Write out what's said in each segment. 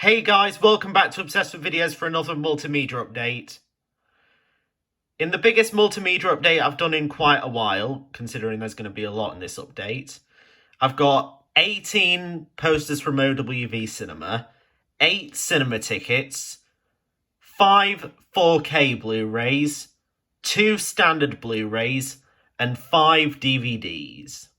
Hey guys, welcome back to Obsessed with Videos for another multimedia update. In the biggest multimedia update I've done in quite a while, considering there's going to be a lot in this update, I've got 18 posters from OWV Cinema, 8 cinema tickets, 5 4K Blu-rays, 2 standard Blu-rays, and 5 DVDs.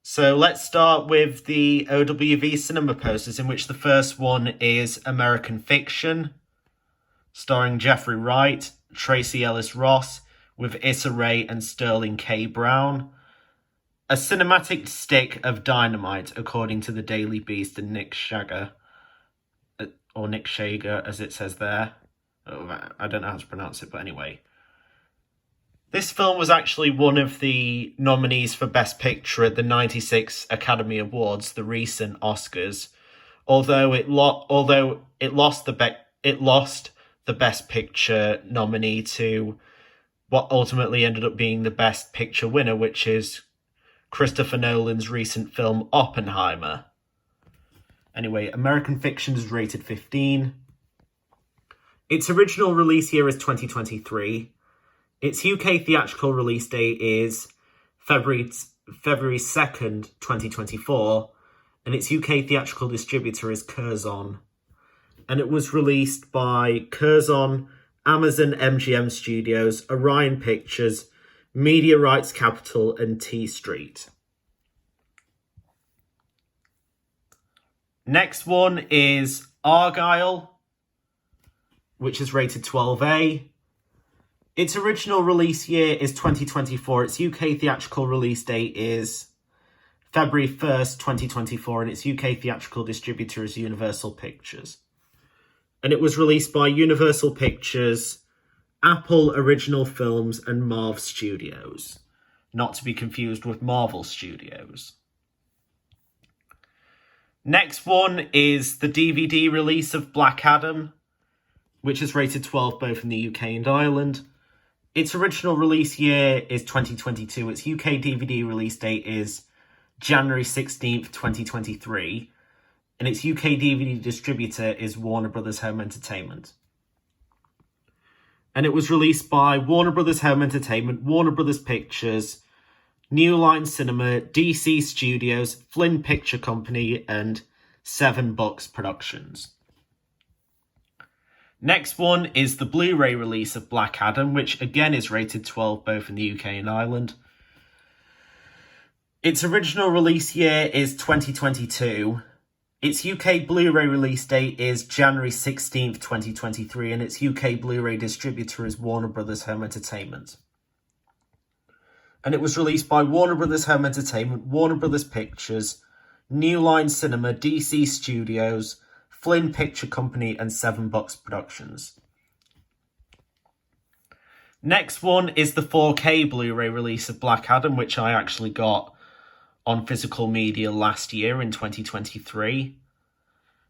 So let's start with the OWV Cinema posters, in which the first one is American Fiction, starring Jeffrey Wright, Tracy Ellis Ross, with Issa Rae and Sterling K. Brown. A cinematic stick of dynamite, according to the Daily Beast and Nick Shager, or Nick Shager as it says there. I don't know how to pronounce it, but anyway. This film was actually one of the nominees for Best Picture at the '96 Academy Awards, the recent Oscars. Although it lost the Best Picture nominee to what ultimately ended up being the Best Picture winner, which is Christopher Nolan's recent film Oppenheimer. Anyway, American Fiction is rated 15. Its original release year is 2023. Its UK theatrical release date is February 2nd, 2024, and its UK theatrical distributor is Curzon. And it was released by Curzon, Amazon MGM Studios, Orion Pictures, Media Rights Capital, and T Street. Next one is Argylle, which is rated 12A. Its original release year is 2024. Its UK theatrical release date is February 1st, 2024, and its UK theatrical distributor is Universal Pictures. And it was released by Universal Pictures, Apple Original Films, and Marv Studios. Not to be confused with Marvel Studios. Next one is the DVD release of Black Adam, which is rated 12 both in the UK and Ireland. Its original release year is 2022. Its UK DVD release date is January 16th, 2023. And its UK DVD distributor is Warner Brothers Home Entertainment. And it was released by Warner Brothers Home Entertainment, Warner Brothers Pictures, New Line Cinema, DC Studios, Flynn Picture Company, and 7 Bucks Productions. Next one is the Blu-ray release of Black Adam, which again is rated 12 both in the UK and Ireland. Its original release year is 2022. Its UK Blu-ray release date is January 16th, 2023, and its UK Blu-ray distributor is Warner Brothers Home Entertainment. And it was released by Warner Brothers Home Entertainment, Warner Brothers Pictures, New Line Cinema, DC Studios, Flynn Picture Company, and 7 Bucks Productions. Next one is the 4K Blu-ray release of Black Adam, which I actually got on physical media last year in 2023,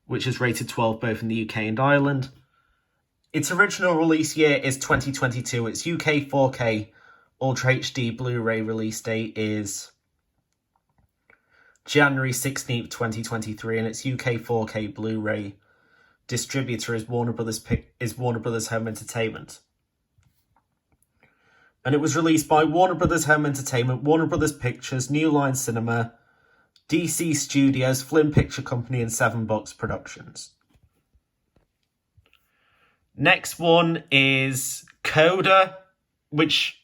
which is rated 12 both in the UK and Ireland. Its original release year is 2022. Its UK 4K Ultra HD Blu-ray release date is January 16th, 2023, and its UK 4K Blu-ray distributor is Warner Brothers Home Entertainment. And it was released by Warner Brothers Home Entertainment, Warner Brothers Pictures, New Line Cinema, DC Studios, Flynn Picture Company, and 7 Bucks Productions. Next one is Coda, which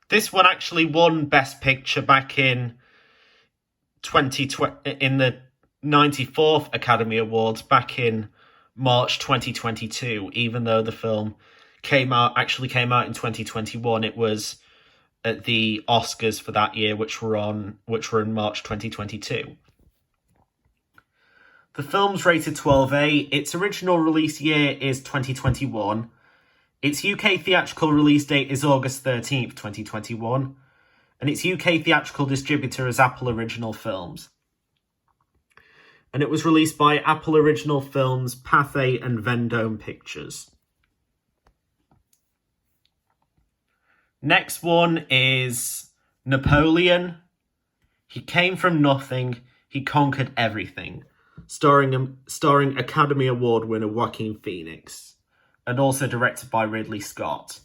this one actually won Best Picture back in the 94th Academy Awards back in March 2022, even though the film came out in 2021. It was at the Oscars for that year, which were in March 2022. The film's rated 12A. Its original release year is 2021. Its UK theatrical release date is August 13th, 2021. And its UK theatrical distributor is Apple Original Films. And it was released by Apple Original Films, Pathé, and Vendome Pictures. Next one is Napoleon. He came from nothing. He conquered everything. starring Academy Award winner Joaquin Phoenix, and also directed by Ridley Scott.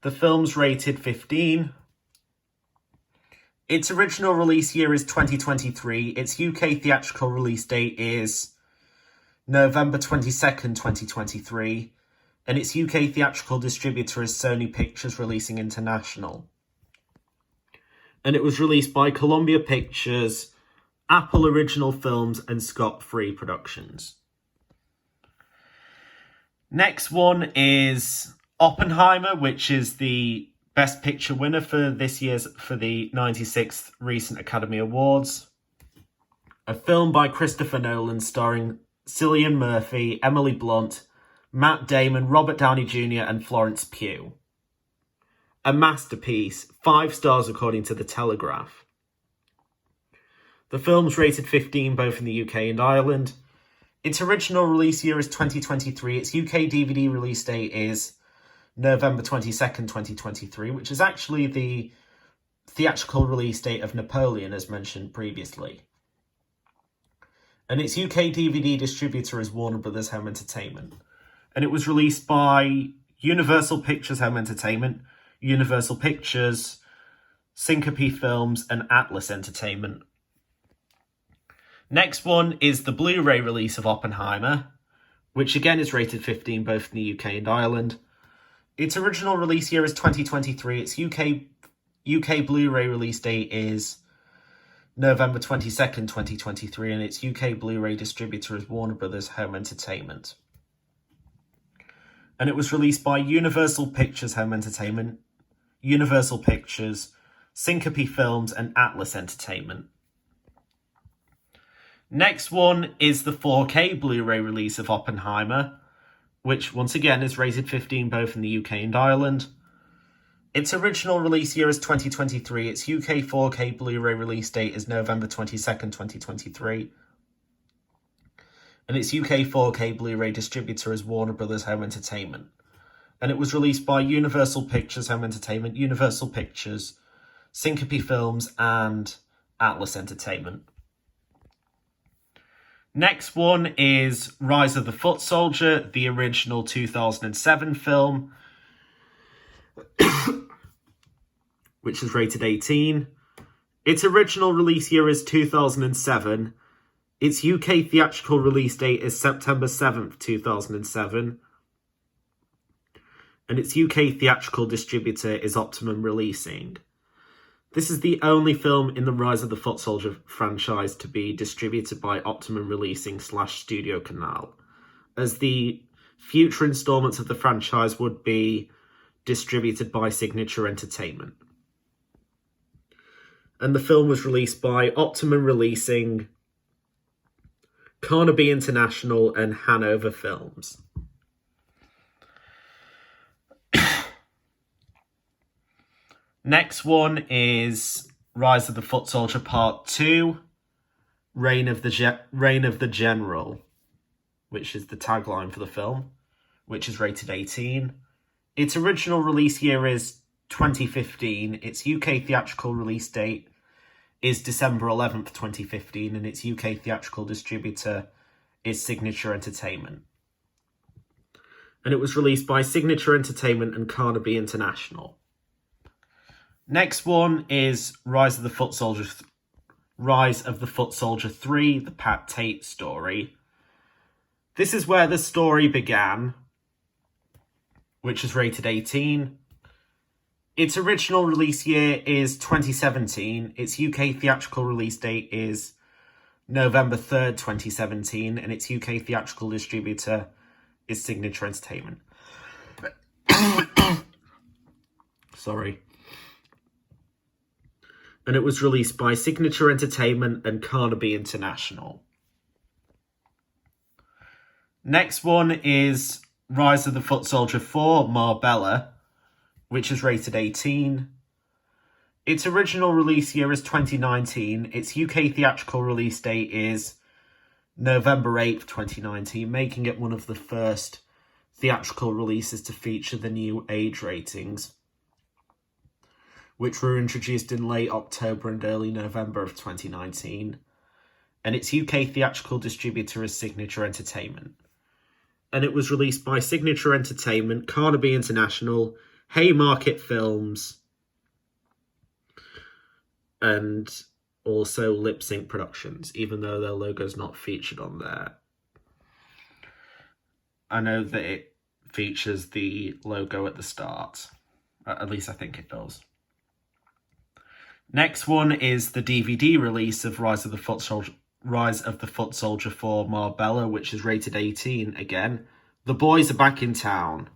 The film's rated 15. Its original release year is 2023. Its UK theatrical release date is November 22nd, 2023. And its UK theatrical distributor is Sony Pictures Releasing International. And it was released by Columbia Pictures, Apple Original Films, and Scott Free Productions. Next one is Oppenheimer, which is the Best Picture winner for the 96th recent Academy Awards. A film by Christopher Nolan starring Cillian Murphy, Emily Blunt, Matt Damon, Robert Downey Jr. and Florence Pugh. A masterpiece, 5 stars according to The Telegraph. The film's rated 15 both in the UK and Ireland. Its original release year is 2023. Its UK DVD release date is November 22nd, 2023, which is actually the theatrical release date of Napoleon, as mentioned previously. And its UK DVD distributor is Warner Brothers Home Entertainment. And it was released by Universal Pictures Home Entertainment, Universal Pictures, Syncope Films, and Atlas Entertainment. Next one is the Blu-ray release of Oppenheimer, which again is rated 15 both in the UK and Ireland. Its original release year is 2023. Its UK Blu-ray release date is November 22nd, 2023, and its UK Blu-ray distributor is Warner Brothers Home Entertainment. And it was released by Universal Pictures Home Entertainment, Universal Pictures, Syncope Films, and Atlas Entertainment. Next one is the 4K Blu-ray release of Oppenheimer, which once again is rated 15 both in the UK and Ireland. Its original release year is 2023. Its UK 4K Blu-ray release date is November 22nd, 2023. And its UK 4K Blu-ray distributor is Warner Brothers Home Entertainment. And it was released by Universal Pictures Home Entertainment, Universal Pictures, Syncope Films, and Atlas Entertainment. Next one is Rise of the Foot Soldier, the original 2007 film, which is rated 18. Its original release year is 2007. Its UK theatrical release date is September 7th, 2007. And its UK theatrical distributor is Optimum Releasing. This is the only film in the Rise of the Foot Soldier franchise to be distributed by Optimum Releasing / Studio Canal, as the future installments of the franchise would be distributed by Signature Entertainment. And the film was released by Optimum Releasing, Carnaby International, and Hanover Films. Next one is Rise of the Foot Soldier Part 2, Reign of the General, which is the tagline for the film, which is rated 18. Its original release year is 2015. Its UK theatrical release date is December 11th, 2015, and its UK theatrical distributor is Signature Entertainment. And it was released by Signature Entertainment and Carnaby International. Next one is Rise of the Foot Soldier 3, the Pat Tate story. This is where the story began, which is rated 18. Its original release year is 2017. Its UK theatrical release date is November 3rd, 2017, and its UK theatrical distributor is Signature Entertainment. Sorry. And it was released by Signature Entertainment and Carnaby International. Next one is Rise of the Foot Soldier 4, Marbella, which is rated 18. Its original release year is 2019. Its UK theatrical release date is November 8th, 2019, making it one of the first theatrical releases to feature the new age ratings, which were introduced in late October and early November of 2019. and its UK theatrical distributor is Signature Entertainment. And it was released by Signature Entertainment, Carnaby International, Haymarket Films, and also Lip Sync Productions, even though their logo's not featured on there. I know that it features the logo at the start. At least I think it does. Next one is the DVD release of Rise of the Foot Soldier 4 Marbella, which is rated 18 again. The Boys Are Back in Town.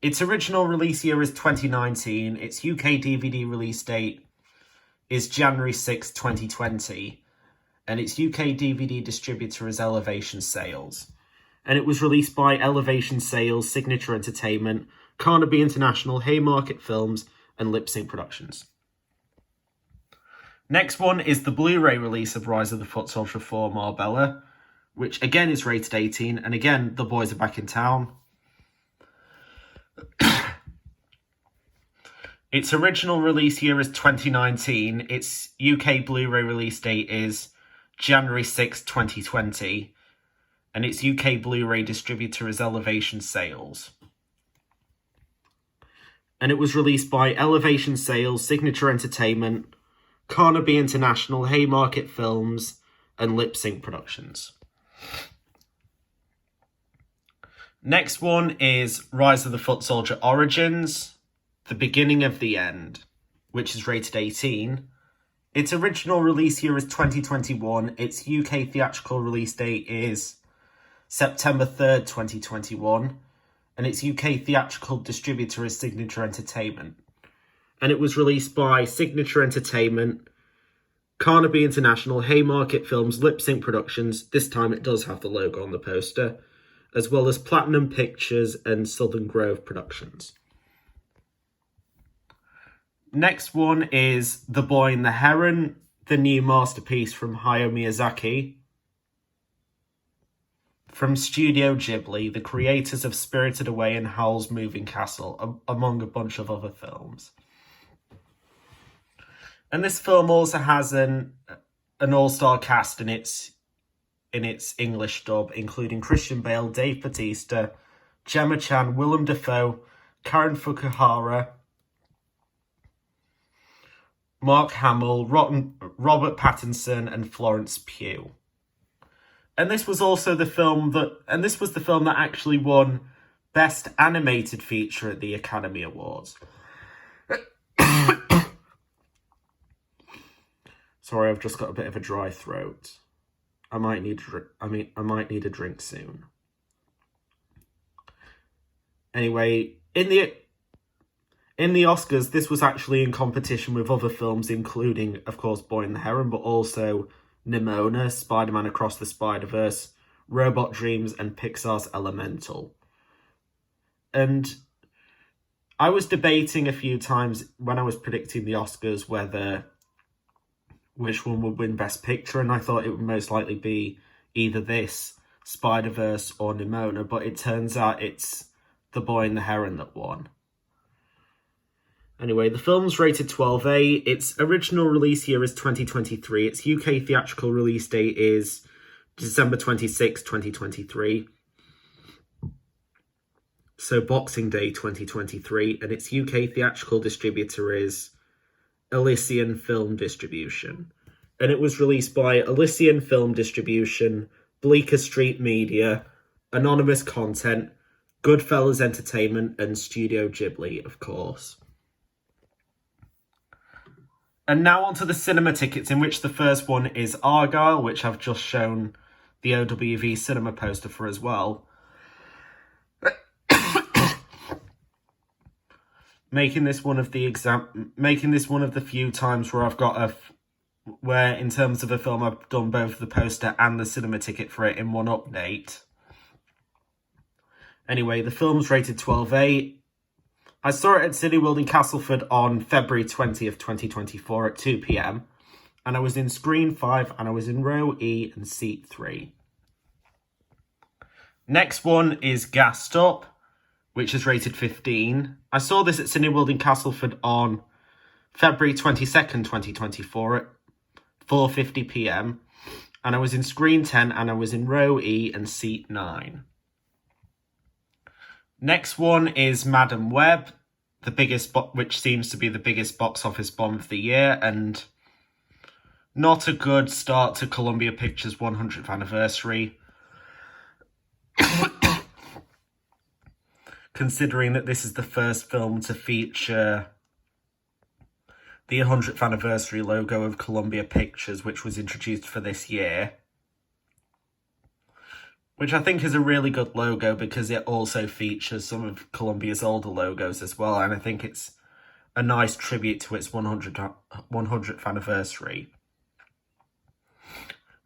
Its original release year is 2019. Its UK DVD release date is January 6, 2020. And its UK DVD distributor is Elevation Sales. And it was released by Elevation Sales, Signature Entertainment, Carnaby International, Haymarket Films, and Lip Sync Productions. Next one is the Blu-ray release of Rise of the Foot Soldier 4 Marbella, which again is rated 18, and again, The Boys Are Back in Town. Its original release year is 2019. Its UK Blu-ray release date is January 6, 2020. And its UK Blu-ray distributor is Elevation Sales. And it was released by Elevation Sales, Signature Entertainment, Carnaby International, Haymarket Films, and Lip Sync Productions. Next one is Rise of the Foot Soldier Origins, The Beginning of the End, which is rated 18. Its original release year is 2021. Its UK theatrical release date is September 3rd, 2021, and its UK theatrical distributor is Signature Entertainment. And it was released by Signature Entertainment, Carnaby International, Haymarket Films, Lip Sync Productions. This time it does have the logo on the poster, as well as Platinum Pictures and Southern Grove Productions. Next one is The Boy and the Heron, the new masterpiece from Hayao Miyazaki. From Studio Ghibli, the creators of Spirited Away and Howl's Moving Castle, among a bunch of other films. And this film also has an all-star cast in its English dub, including Christian Bale, Dave Bautista, Gemma Chan, Willem Dafoe, Karen Fukuhara, Mark Hamill, Robert Pattinson, and Florence Pugh. And this was the film that actually won Best Animated Feature at the Academy Awards. Sorry, I've just got a bit of a dry throat. I might need a drink soon. Anyway, in the Oscars, this was actually in competition with other films, including, of course, Boy and the Heron, but also Nimona, Spider-Man Across the Spider-Verse, Robot Dreams, and Pixar's Elemental. And I was debating a few times when I was predicting the Oscars which one would win Best Picture, and I thought it would most likely be either this, Spider-Verse, or Nimona, but it turns out it's The Boy and the Heron that won. Anyway, the film's rated 12A. Its original release year is 2023. Its UK theatrical release date is December 26, 2023. So Boxing Day 2023. And its UK theatrical distributor is Elysian Film Distribution. And it was released by Elysian Film Distribution, Bleecker Street Media, Anonymous Content, Goodfellas Entertainment, and Studio Ghibli, of course. And now onto the cinema tickets, in which the first one is Argyle, which I've just shown the OWV Cinema poster for as well. Making this one of the few times where I've got where in terms of a film I've done both the poster and the cinema ticket for it in one update. Anyway, the film's rated 12A. I saw it at Cineworld in Castleford on February 20th, 2024 at 2 p.m. And I was in Screen 5 and I was in Row E and Seat 3. Next one is Gassed Up, which is rated 15. I saw this at Cineworld in Castleford on February 22nd, 2024 at 4:50 p.m. and I was in screen 10, and I was in row E and seat 9. Next one is Madam Web, which seems to be the biggest box office bomb of the year, and not a good start to Columbia Pictures' 100th anniversary. Considering that this is the first film to feature the 100th anniversary logo of Columbia Pictures, which was introduced for this year. Which I think is a really good logo because it also features some of Columbia's older logos as well. And I think it's a nice tribute to its 100th anniversary.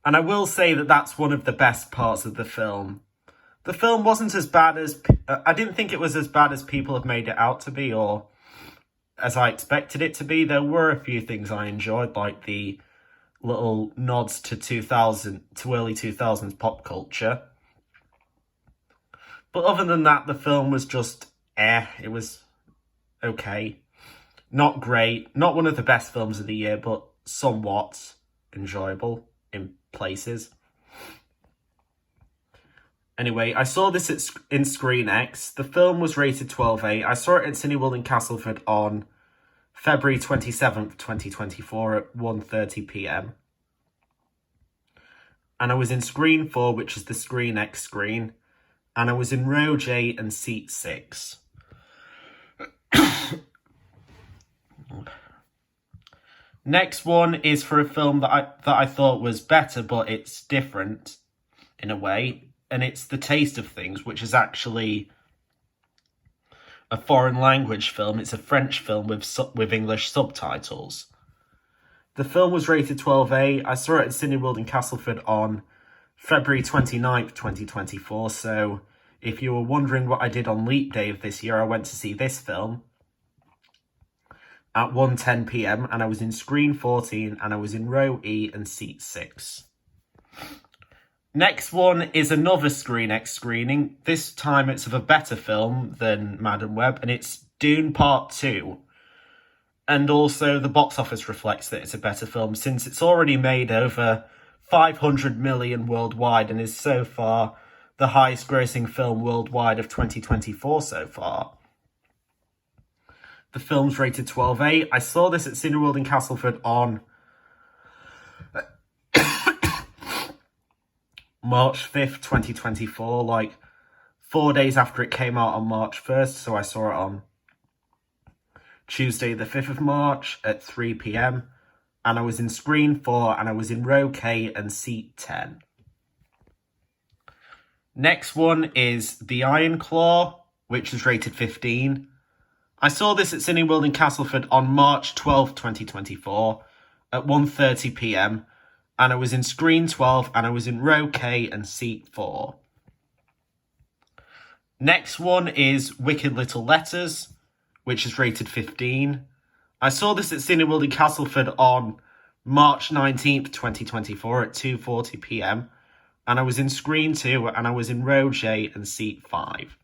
And I will say that that's one of the best parts of the film. The film wasn't as bad as... I didn't think it was as bad as people have made it out to be, or as I expected it to be. There were a few things I enjoyed, like the little nods to early 2000s pop culture. But other than that, the film was just it was okay. Not great. Not one of the best films of the year, but somewhat enjoyable in places. Anyway, I saw this in Screen X. The film was rated 12A. I saw it at Cineworld in Castleford on February 27th, 2024 at 1:30 p.m. And I was in Screen 4, which is the Screen X screen. And I was in row J and seat 6. Next one is for a film that I thought was better, but it's different in a way. And it's The Taste of Things, which is actually a foreign language film. It's a French film with English subtitles. The film was rated 12A. I saw it at Cineworld in Castleford on February 29th, 2024. So if you were wondering what I did on Leap Day of this year, I went to see this film at 1:10 p.m. and I was in Screen 14 and I was in row E and seat 6. Next one is another Screen X screening. This time it's of a better film than Madam Web, and it's Dune Part 2. And also the box office reflects that it's a better film, since it's already made over 500 million worldwide and is so far the highest grossing film worldwide of 2024 so far. The film's rated 12A. I saw this at Cineworld in Castleford on March 5th, 2024, like 4 days after it came out on March 1st, so I saw it on Tuesday the 5th of March at 3 p.m, and I was in Screen 4, and I was in row K and seat 10. Next one is The Iron Claw, which is rated 15. I saw this at Cineworld in Castleford on March 12th, 2024 at 1:30 p.m, and I was in Screen 12, and I was in row K and seat 4. Next one is Wicked Little Letters, which is rated 15. I saw this at Cineworld in Castleford on March 19th, 2024 at 2:40 p.m. And I was in Screen 2, and I was in row J and seat 5.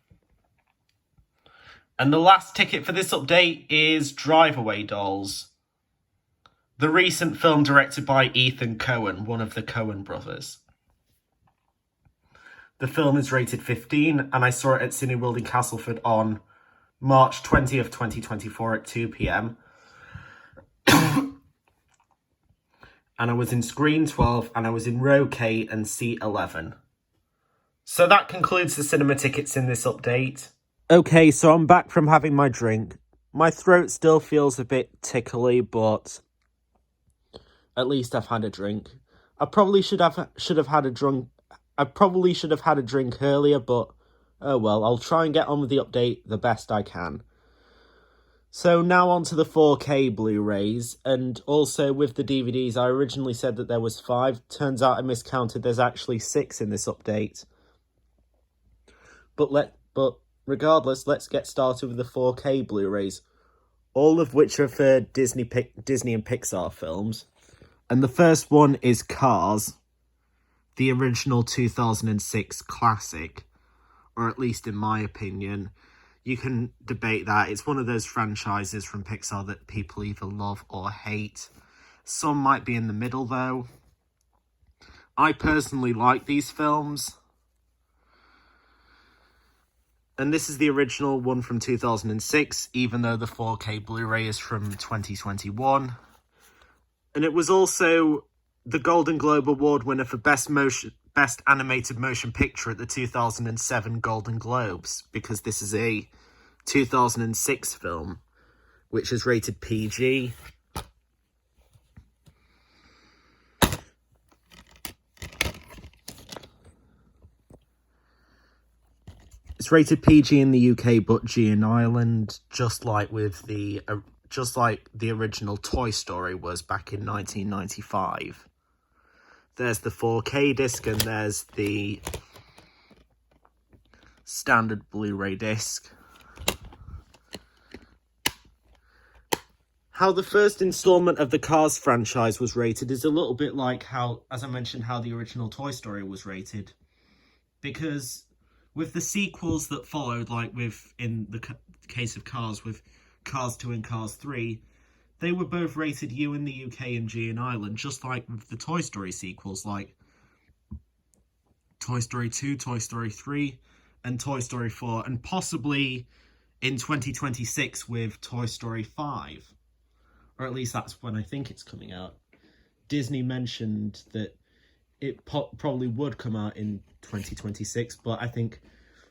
And the last ticket for this update is Drive Away Dolls, the recent film directed by Ethan Coen, one of the Coen brothers. The film is rated 15, and I saw it at Cineworld in Castleford on March 20th, 2024 at 2 p.m. And I was in Screen 12, and I was in row K and seat 11. So that concludes the cinema tickets in this update. Okay, so I'm back from having my drink. My throat still feels a bit tickly, but at least I've had a drink. I probably should have had a drink. I probably should have had a drink earlier, but oh well, I'll try and get on with the update the best I can. So now on to the 4K Blu-rays, and also with the DVDs, I originally said that there was 5. Turns out I miscounted, there's actually 6 in this update. But regardless, let's get started with the 4K Blu-rays, all of which are for Disney and Pixar films. And the first one is Cars, the original 2006 classic, or at least in my opinion. You can debate that. It's one of those franchises from Pixar that people either love or hate. Some might be in the middle, though. I personally like these films. And this is the original one from 2006, even though the 4K Blu-ray is from 2021. And it was also the Golden Globe Award winner for Best Animated Motion Picture at the 2007 Golden Globes, because this is a 2006 film, which is rated PG. It's rated PG in the UK, but G in Ireland, just like the original Toy Story was back in 1995. There's the 4K disc, and there's the standard Blu-ray disc. How the first installment of the Cars franchise was rated is a little bit like how, as I mentioned, how the original Toy Story was rated. Because with the sequels that followed, like in the case of Cars, with Cars 2 and Cars 3, they were both rated U in the UK and G in Ireland, just like with the Toy Story sequels, like Toy Story 2, Toy Story 3, and Toy Story 4, and possibly in 2026 with Toy Story 5. Or at least that's when I think it's coming out. Disney mentioned that it probably would come out in 2026, but I think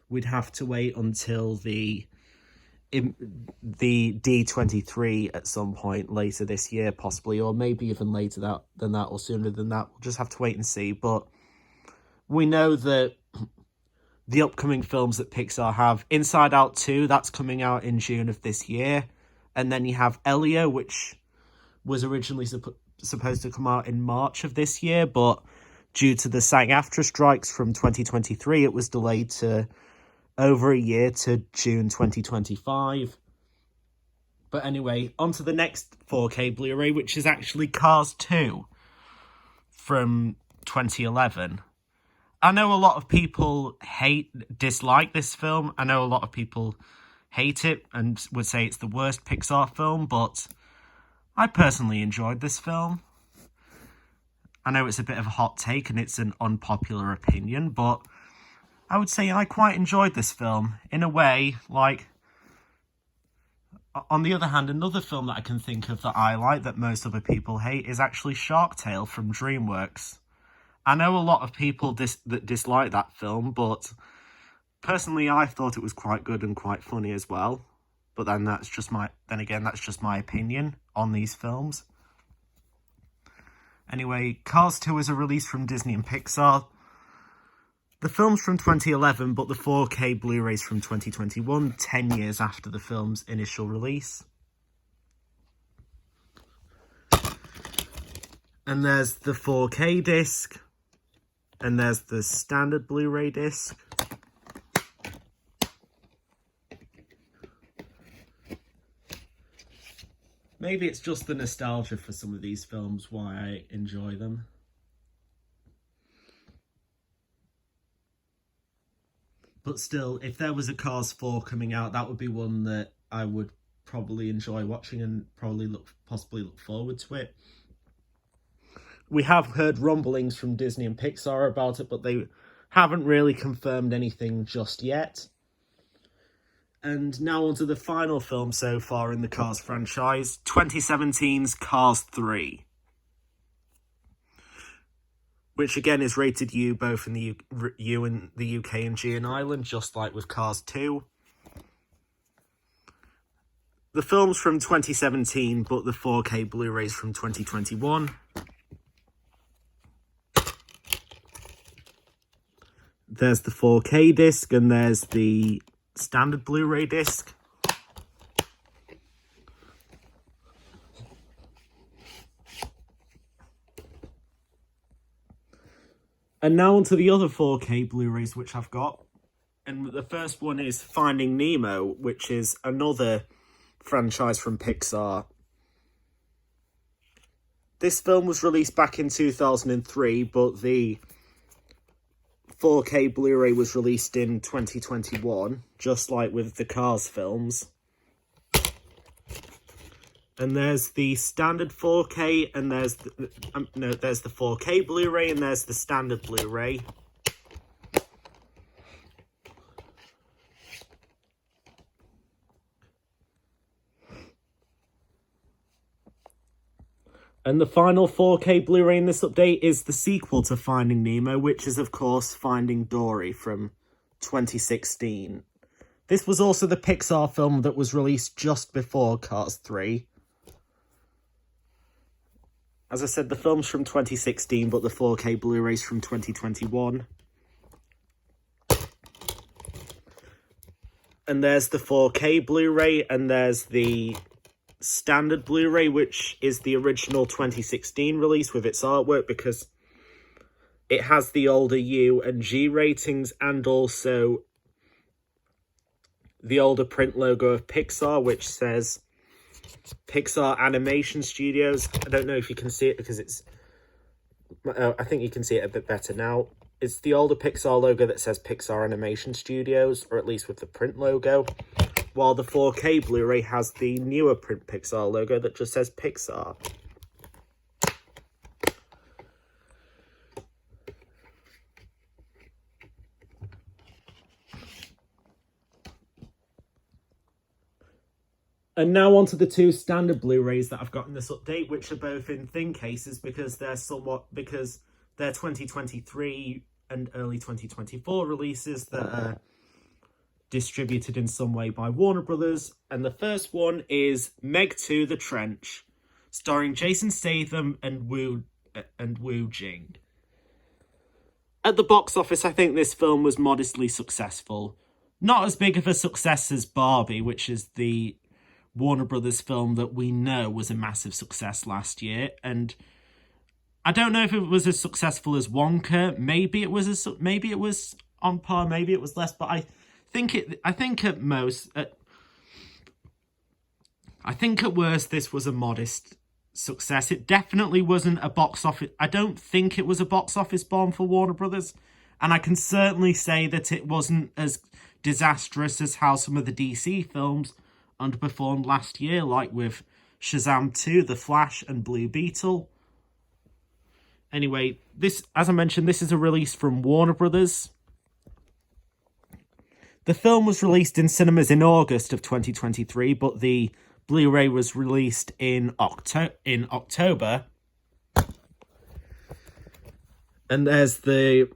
we'd have to wait until the D23 at some point later this year, possibly, or maybe even later than that, or sooner than that. We'll just have to wait and see. But we know that the upcoming films that Pixar have, Inside Out 2, that's coming out in June of this year, and then you have Elio, which was originally supposed to come out in March of this year, but due to the SAG-AFTRA strikes from 2023, it was delayed to over a year, to June 2025. But anyway, on to the next 4K Blu-ray, which is actually Cars 2 from 2011. I know a lot of people dislike this film. I know a lot of people hate it and would say it's the worst Pixar film, but I personally enjoyed this film. I know it's a bit of a hot take and it's an unpopular opinion, but I would say I quite enjoyed this film in a way. Like, on the other hand, another film that I can think of that I like that most other people hate is actually Shark Tale from DreamWorks. I know a lot of people that dislike that film, but personally I thought it was quite good and quite funny as well. But then that's just my opinion on these films. Anyway, Cars 2 is a release from Disney and Pixar. The film's from 2011, but the 4K Blu-ray's from 2021, 10 years after the film's initial release. And there's the 4K disc, and there's the standard Blu-ray disc. Maybe it's just the nostalgia for some of these films why I enjoy them. But still, if there was a Cars 4 coming out, that would be one that I would probably enjoy watching and possibly look forward to it. We have heard rumblings from Disney and Pixar about it, but they haven't really confirmed anything just yet. And now on to the final film so far in the Cars franchise, 2017's Cars 3. Which again is rated U both in the U in the UK and G in Ireland, just like with Cars 2. The film's from 2017, but the 4K Blu-ray's from 2021. There's the 4K disc and there's the standard Blu-ray disc. And now onto the other 4K Blu-rays which I've got. And the first one is Finding Nemo, which is another franchise from Pixar. This film was released back in 2003, but the 4K Blu-ray was released in 2021, just like with the Cars films. And there's the standard 4K, and there's there's the 4K Blu-ray, and there's the standard Blu-ray. And the final 4K Blu-ray in this update is the sequel to Finding Nemo, which is, of course, Finding Dory from 2016. This was also the Pixar film that was released just before Cars 3. As I said, the film's from 2016, but the 4K Blu-ray's from 2021. And there's the 4K Blu-ray, and there's the standard Blu-ray, which is the original 2016 release with its artwork, because it has the older U and G ratings, and also the older print logo of Pixar, which says Pixar Animation Studios. I don't know if you can see it because it's... I think you can see it a bit better now. It's the older Pixar logo that says Pixar Animation Studios, or at least with the print logo, while the 4K Blu-ray has the newer print Pixar logo that just says Pixar. And now onto the two standard Blu-rays that I've got in this update, which are both in thin cases because they're 2023 and early 2024 releases that are distributed in some way by Warner Brothers. And the first one is Meg 2: The Trench, starring Jason Statham and Wu Jing. At the box office, I think this film was modestly successful. Not as big of a success as Barbie, which is the Warner Brothers film that we know was a massive success last year, and I don't know if it was as successful as Wonka. Maybe it was on par, maybe it was less, but I think at worst this was a modest success. It definitely wasn't a box office. I don't think it was a box office bomb for Warner Brothers, and I can certainly say that it wasn't as disastrous as how some of the DC films underperformed last year, like with Shazam 2, The Flash, and Blue Beetle. Anyway, this, as I mentioned, this is a release from Warner Brothers. The film was released in cinemas in August of 2023, but the Blu-ray was released in October. And there's the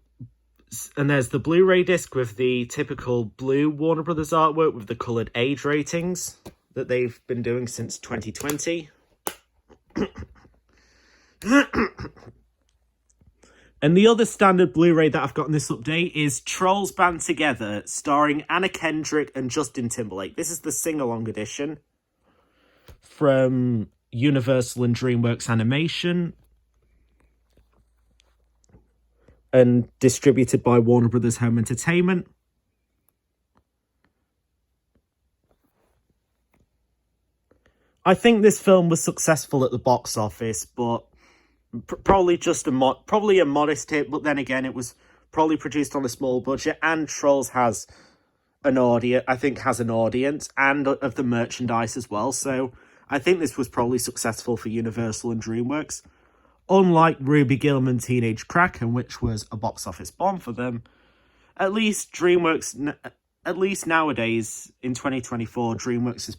Blu-ray disc with the typical blue Warner Brothers artwork with the coloured age ratings that they've been doing since 2020. And the other standard Blu-ray that I've got in this update is Trolls Band Together, starring Anna Kendrick and Justin Timberlake. This is the sing-along edition from Universal and DreamWorks Animation, and distributed by Warner Brothers Home Entertainment. I think this film was successful at the box office, but probably just a modest hit. But then again, it was probably produced on a small budget, and Trolls has an audience. I think has an audience and of the merchandise as well. So I think this was probably successful for Universal and DreamWorks. Unlike Ruby Gillman Teenage Kraken, which was a box office bomb for them, at least DreamWorks, at least nowadays in 2024, DreamWorks is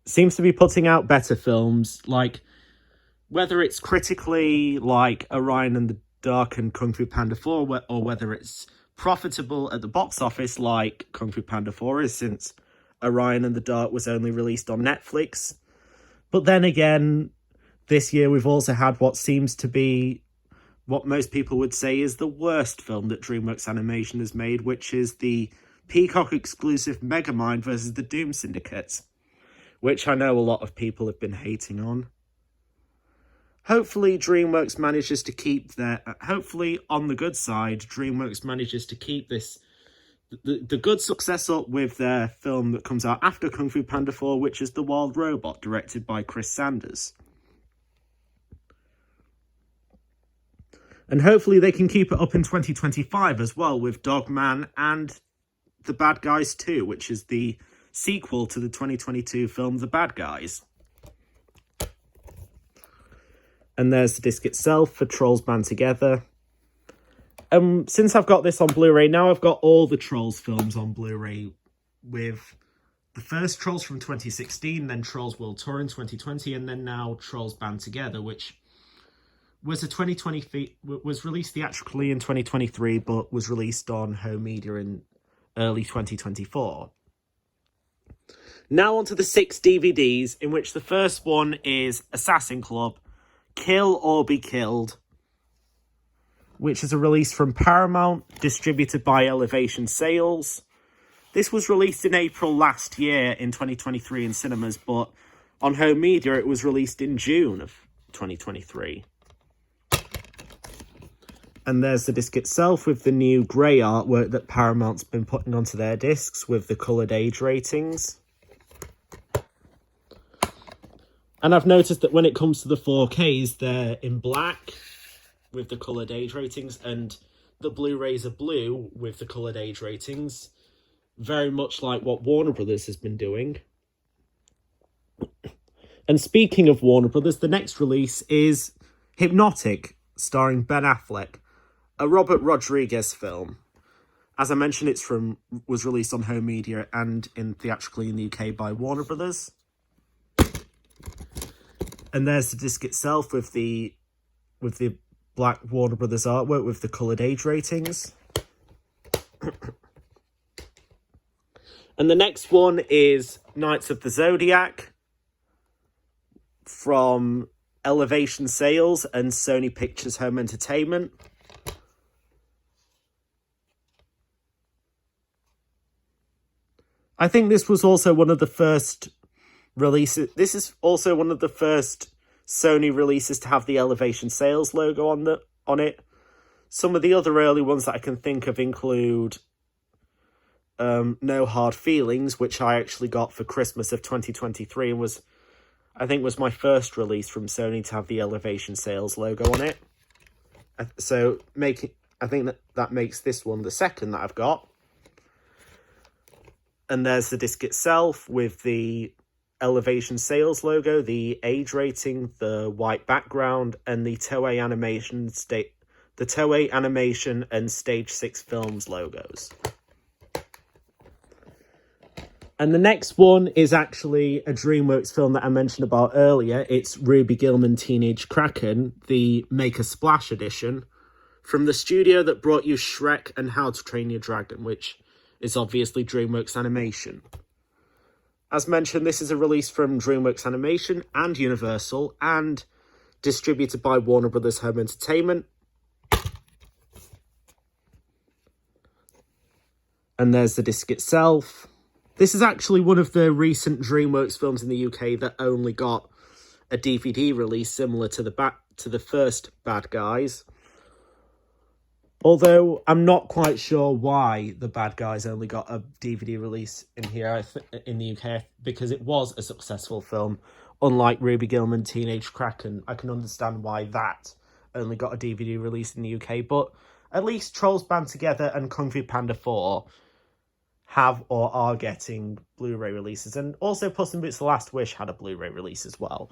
seems to be putting out better films, like whether it's critically like Orion and the Dark and Kung Fu Panda 4, or whether it's profitable at the box office like Kung Fu Panda 4 is, since Orion and the Dark was only released on Netflix. But then again, this year we've also had what seems to be what most people would say is the worst film that DreamWorks Animation has made, which is the Peacock exclusive Megamind versus the Doom Syndicate, which I know a lot of people have been hating on. Hopefully DreamWorks manages to keep hopefully on the good side, DreamWorks manages to keep the good success up with their film that comes out after Kung Fu Panda 4, which is The Wild Robot, directed by Chris Sanders. And hopefully they can keep it up in 2025 as well with Dogman and The Bad Guys 2, which is the sequel to the 2022 film The Bad Guys. And there's the disc itself for Trolls Band Together. Since I've got this on Blu-ray, now I've got all the Trolls films on Blu-ray, with the first Trolls from 2016, then Trolls World Tour in 2020, and then now Trolls Band Together, which was was released theatrically in 2023, but was released on home media in early 2024. Now onto the 6 DVDs, in which the first one is Assassin Club, Kill or Be Killed, which is a release from Paramount, distributed by Elevation Sales. This was released in April last year in 2023 in cinemas, but on home media it was released in June of 2023. And there's the disc itself with the new grey artwork that Paramount's been putting onto their discs with the coloured age ratings. And I've noticed that when it comes to the 4Ks, they're in black with the coloured age ratings, and the Blu-rays are blue with the coloured age ratings, very much like what Warner Brothers has been doing. And speaking of Warner Brothers, the next release is Hypnotic, starring Ben Affleck, a Robert Rodriguez film. As I mentioned, was released on home media and theatrically in the UK by Warner Brothers. And there's the disc itself with the black Warner Brothers artwork with the coloured age ratings. And the next one is Knights of the Zodiac from Elevation Sales and Sony Pictures Home Entertainment. I think this was also one of the first releases. This is also one of the first Sony releases to have the Elevation Sales logo on it. Some of the other early ones that I can think of include No Hard Feelings, which I actually got for Christmas of 2023 and was my first release from Sony to have the Elevation Sales logo on it. So I think that makes this one the second that I've got. And there's the disc itself with the Elevation Sales logo, the age rating, the white background, and the Toei Animation and Stage 6 Films logos. And the next one is actually a DreamWorks film that I mentioned about earlier. It's Ruby Gillman Teenage Kraken, the Make a Splash edition, from the studio that brought you Shrek and How to Train Your Dragon, which is obviously DreamWorks Animation. As mentioned, this is a release from DreamWorks Animation and Universal and distributed by Warner Brothers Home Entertainment. And there's the disc itself. This is actually one of the recent DreamWorks films in the UK that only got a DVD release similar to the first Bad Guys. Although I'm not quite sure why the Bad Guys only got a DVD release in here in the UK, because it was a successful film. Unlike Ruby Gillman Teenage Kraken, I can understand why that only got a DVD release in the UK, but at least Trolls Band Together and Kung Fu Panda 4 have or are getting Blu-ray releases, and also Puss in Boots: The Last Wish had a Blu-ray release as well.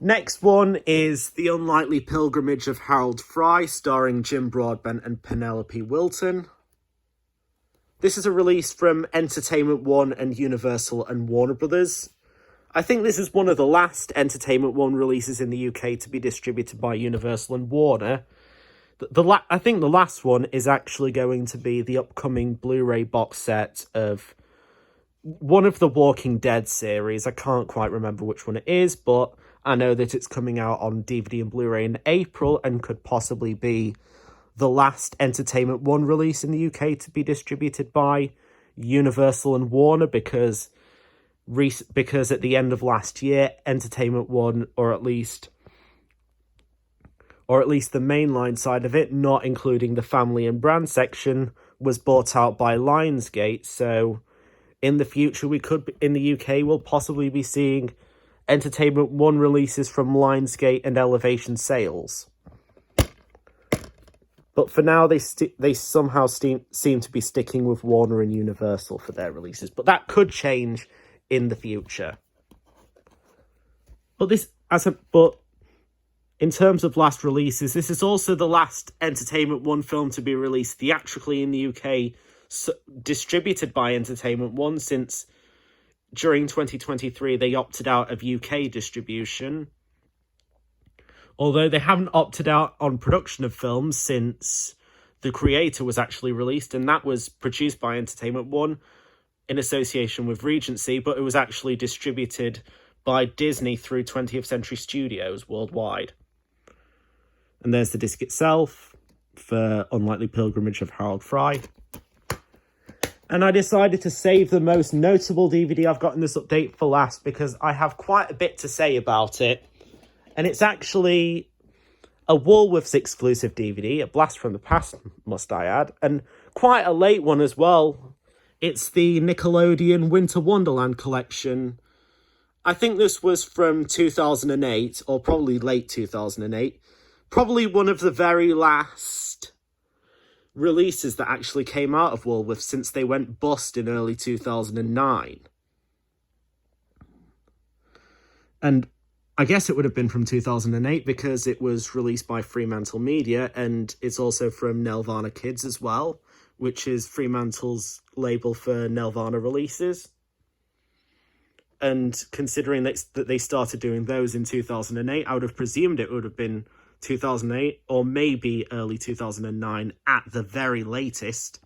Next one is The Unlikely Pilgrimage of Harold Fry, starring Jim Broadbent and Penelope Wilton. This is a release from Entertainment One and Universal and Warner Brothers. I think this is one of the last Entertainment One releases in the UK to be distributed by Universal and Warner. I think the last one is actually going to be the upcoming Blu-ray box set of one of the Walking Dead series. I can't quite remember which one it is, but I know that it's coming out on DVD and Blu-ray in April and could possibly be the last Entertainment One release in the UK to be distributed by Universal and Warner, because at the end of last year, Entertainment One, or at least the mainline side of it, not including the family and brand section, was bought out by Lionsgate. So in the future, in the UK, we'll possibly be seeing Entertainment One releases from Lionsgate and Elevation Sales. But for now, they somehow seem to be sticking with Warner and Universal for their releases. But that could change in the future. But in terms of last releases, this is also the last Entertainment One film to be released theatrically in the UK, distributed by Entertainment One, since during 2023 they opted out of UK distribution. Although they haven't opted out on production of films since The Creator was actually released, and that was produced by Entertainment One in association with Regency, but it was actually distributed by Disney through 20th Century Studios worldwide. And there's the disc itself for Unlikely Pilgrimage of Harold Fry. And I decided to save the most notable DVD I've got in this update for last, because I have quite a bit to say about it. And it's actually a Woolworths exclusive DVD, a blast from the past, must I add, and quite a late one as well. It's the Nickelodeon Winter Wonderland collection. I think this was from 2008, or probably late 2008. Probably one of the very last releases that actually came out of Woolworths since they went bust in early 2009. And I guess it would have been from 2008 because it was released by Fremantle Media, and it's also from Nelvana Kids as well, which is Fremantle's label for Nelvana releases. And considering that they started doing those in 2008, I would have presumed it would have been 2008 or maybe early 2009 at the very latest.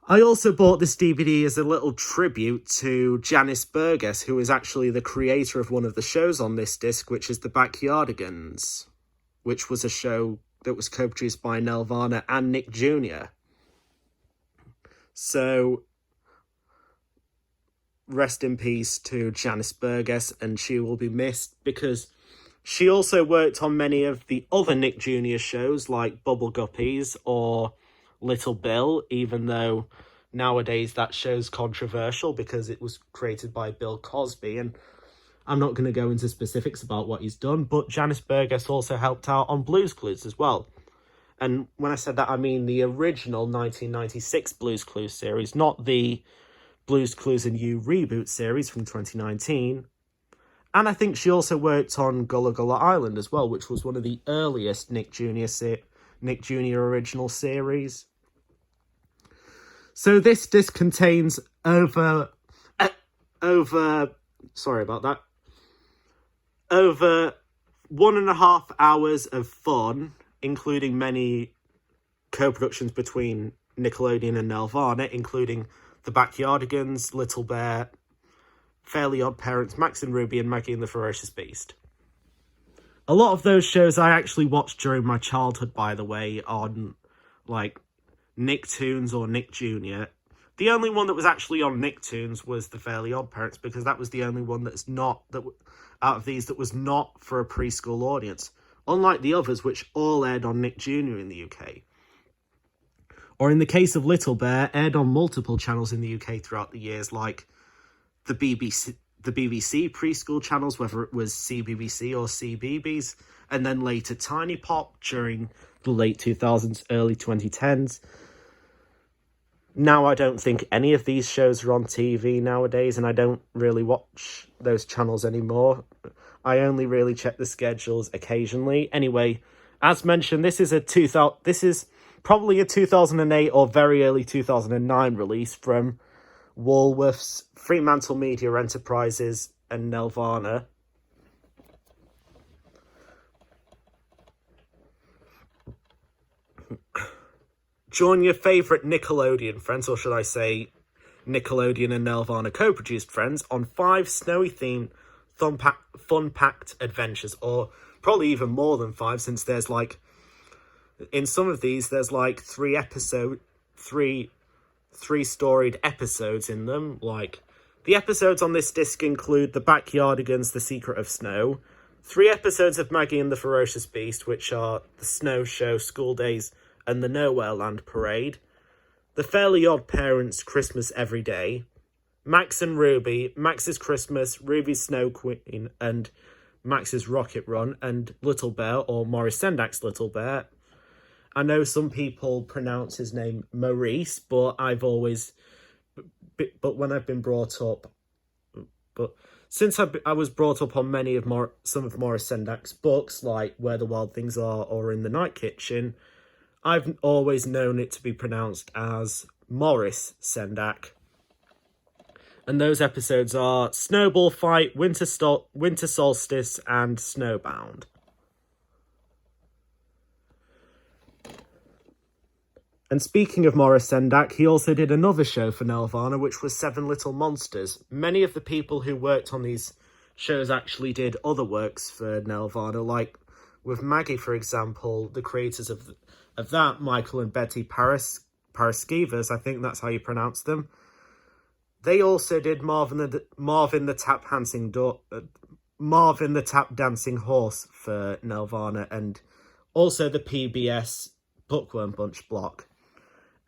I also bought this DVD as a little tribute to Janice Burgess, who is actually the creator of one of the shows on this disc, which is The Backyardigans, which was a show that was co-produced by Nelvana and Nick Jr. So, rest in peace to Janice Burgess, and she will be missed, because she also worked on many of the other Nick Jr. shows, like Bubble Guppies or Little Bill, even though nowadays that show's controversial because it was created by Bill Cosby, and I'm not going to go into specifics about what he's done, but Janice Burgess also helped out on Blue's Clues as well. And when I said that, I mean the original 1996 Blue's Clues series, not the Blue's Clues and You reboot series from 2019. And I think she also worked on Gullah Gullah Island as well, which was one of the earliest Nick Jr. original series. So this disc contains over 1.5 hours of fun, including many co-productions between Nickelodeon and Nelvana, including The Backyardigans, Little Bear, Fairly Odd Parents, Max and Ruby, and Maggie and the Ferocious Beast. A lot of those shows I actually watched during my childhood, by the way, on, like, Nicktoons or Nick Jr. The only one that was actually on Nicktoons was The Fairly Odd Parents, because that was the only one out of these that was not for a preschool audience, unlike the others, which all aired on Nick Jr. in the UK. Or in the case of Little Bear, aired on multiple channels in the UK throughout the years, like the BBC preschool channels, whether it was CBBC or CBeebies, and then later Tiny Pop during the late 2000s, early 2010s. Now I don't think any of these shows are on TV nowadays, and I don't really watch those channels anymore. I only really check the schedules occasionally. Anyway, as mentioned, this is probably a 2008 or very early 2009 release from Woolworths, Fremantle Media Enterprises, and Nelvana. Join your favourite Nickelodeon friends, or should I say Nickelodeon and Nelvana co-produced friends, on 5 snowy-themed, fun-packed adventures, or probably even more than 5, since there's in some of these, there's 3 storied episodes in them. Like, the episodes on this disc include The Backyardigans, The Secret of Snow, 3 episodes of Maggie and the Ferocious Beast, which are The Snow Show, School Days, and the Nowhere Land Parade, The Fairly Odd Parents, Christmas Every Day, Max and Ruby, Max's Christmas, Ruby's Snow Queen, and Max's Rocket Run, and Little Bear, or Maurice Sendak's Little Bear, I know some people pronounce his name Maurice, but when I've been brought up, but since I was brought up on some of Maurice Sendak's books, like Where the Wild Things Are or In the Night Kitchen, I've always known it to be pronounced as Maurice Sendak. And those episodes are Snowball Fight, Winter Solstice, and Snowbound. And speaking of Maurice Sendak, he also did another show for Nelvana, which was Seven Little Monsters. Many of the people who worked on these shows actually did other works for Nelvana, like with Maggie, for example, the creators of that, Michael and Betty Paraskevas, I think that's how you pronounce them. They also did Marvin the Tap Dancing Horse for Nelvana, and also the PBS Bookworm Bunch block.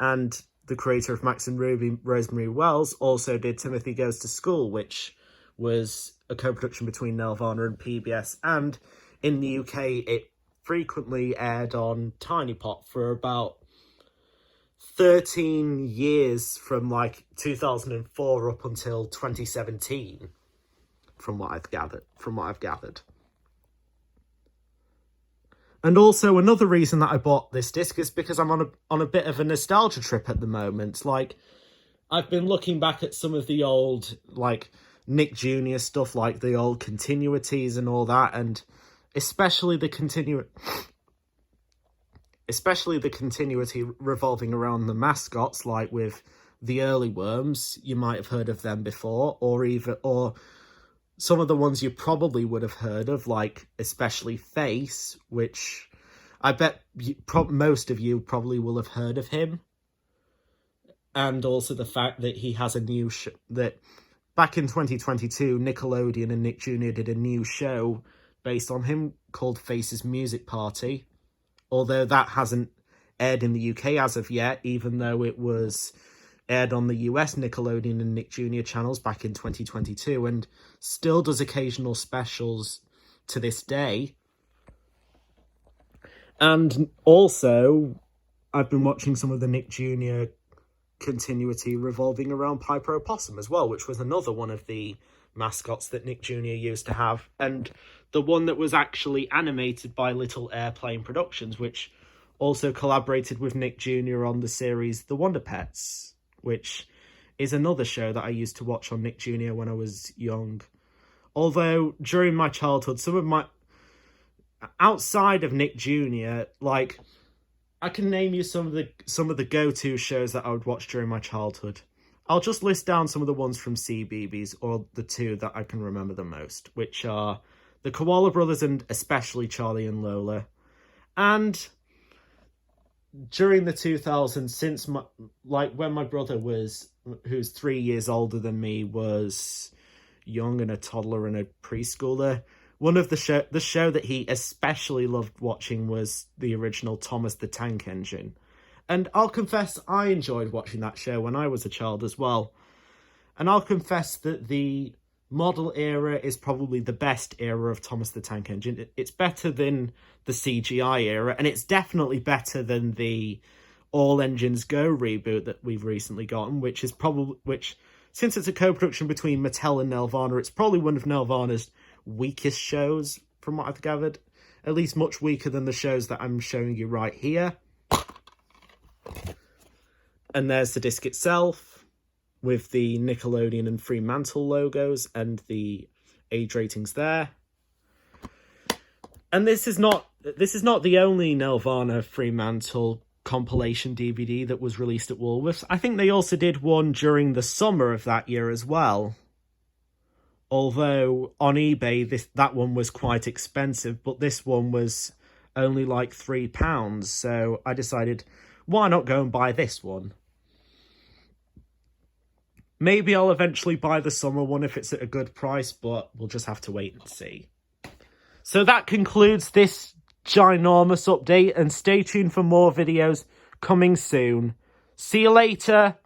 And the creator of Max and Ruby, Rosemary Wells, also did Timothy Goes to School, which was a co-production between Nelvana and PBS. And in the UK, it frequently aired on Tiny Pot for about 13 years, from like 2004 up until 2017, from what I've gathered. And also, another reason that I bought this disc is because I'm on a bit of a nostalgia trip at the moment. Like, I've been looking back at some of the old, like, Nick Jr. stuff, like the old continuities and all that, and especially the continuity revolving around the mascots, like with the early Worms. You might have heard of them before, or some of the ones you probably would have heard of, like especially Face, which I bet most of you probably will have heard of him. And also the fact that he has a new that back in 2022, Nickelodeon and Nick Jr. did a new show based on him called Face's Music Party. Although that hasn't aired in the UK as of yet, even though it was aired on the US Nickelodeon and Nick Jr. channels back in 2022, and still does occasional specials to this day. And also, I've been watching some of the Nick Jr. continuity revolving around Piper Opossum as well, which was another one of the mascots that Nick Jr. used to have, and the one that was actually animated by Little Airplane Productions, which also collaborated with Nick Jr. on the series The Wonder Pets, which is another show that I used to watch on Nick Jr. when I was young. Although, during my childhood, outside of Nick Jr., like, I can name you some of the go-to shows that I would watch during my childhood. I'll just list down some of the ones from CBeebies, or the two that I can remember the most, which are the Koala Brothers and especially Charlie and Lola. And during the 2000s, when my brother who's 3 years older than me, was young and a toddler and a preschooler, one of the show that he especially loved watching was the original Thomas the Tank Engine. And I'll confess, I enjoyed watching that show when I was a child as well. And I'll confess that the model era is probably the best era of Thomas the Tank Engine. It's better than the CGI era, and it's definitely better than the All Engines Go reboot that we've recently gotten, which, since it's a co-production between Mattel and Nelvana, it's probably one of Nelvana's weakest shows, from what I've gathered. At least much weaker than the shows that I'm showing you right here. And there's the disc itself, with the Nickelodeon and Fremantle logos and the age ratings there. And this is not the only Nelvana Fremantle compilation DVD that was released at Woolworths. I think they also did one during the summer of that year as well. Although on eBay that one was quite expensive, but this one was only like £3. So I decided, why not go and buy this one? Maybe I'll eventually buy the summer one if it's at a good price, but we'll just have to wait and see. So that concludes this ginormous update, and stay tuned for more videos coming soon. See you later!